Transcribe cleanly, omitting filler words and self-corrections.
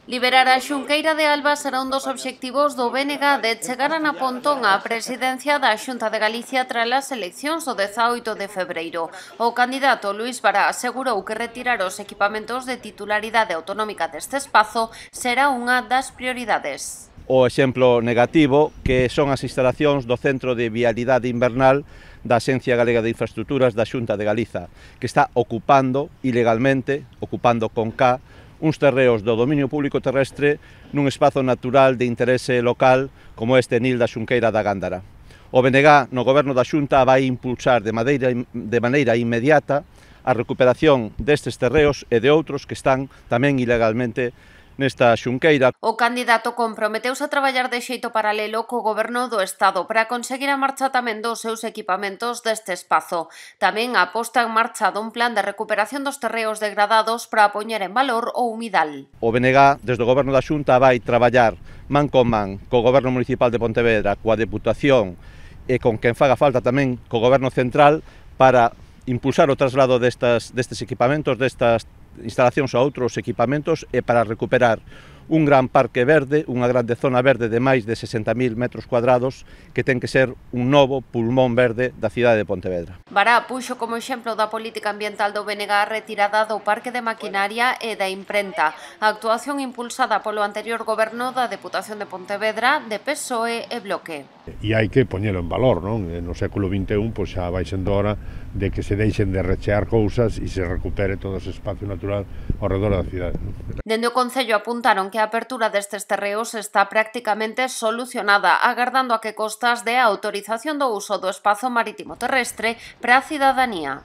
Liberar a Xunqueira de Alba será un dos obxectivos do BNG de chegar a Ana Pontón á presidencia da Xunta de Galicia tras as eleccións do 18 de febreiro. O candidato Luís Bará asegurou que retirar os equipamentos de titularidade autonómica deste espazo será unha das prioridades. O exemplo negativo que son as instalacións do Centro de Vialidade Invernal da Axencia Galega de Infraestructuras da Xunta de Galiza, que está ocupando ilegalmente, ocupando con K, uns terreos do dominio público terrestre nun espazo natural de interese local como este Nil da Xunqueira da Gándara. O BNG no goberno da Xunta vai impulsar de maneira inmediata a recuperación destes terreos e de outros que están tamén ilegalmente nesta xunqueira. O candidato comprometeuse a traballar de xeito paralelo co goberno do Estado para conseguir a marcha tamén dos seus equipamentos deste espazo. Tamén a posta en marcha dun plan de recuperación dos terreos degradados para poñer en valor o humidal. O BNG, desde o goberno da Xunta, vai traballar man con man co goberno municipal de Pontevedra, coa Deputación e con quen faga falta tamén co goberno central para impulsar o traslado destes equipamentos, destas instalacións a outros equipamentos e para recuperar un gran parque verde, unha grande zona verde de máis de 60.000 metros cuadrados que ten que ser un novo pulmón verde da cidade de Pontevedra. Bará puxo como exemplo da política ambiental do BNG a retirada do parque de maquinaria e da imprenta, a actuación impulsada polo anterior goberno da Deputación de Pontevedra, de PSOE e Bloque. E hai que poñelo en valor, non? No século XXI pois xa vai sendo hora de que se deixen de rechear cousas e se recupere todo ese espacio natural ao redor da cidade. Dende o Concello apuntaron que a apertura destes terreos está prácticamente solucionada, agardando a que Costas dé a autorización do uso do espazo marítimo terrestre para a cidadanía.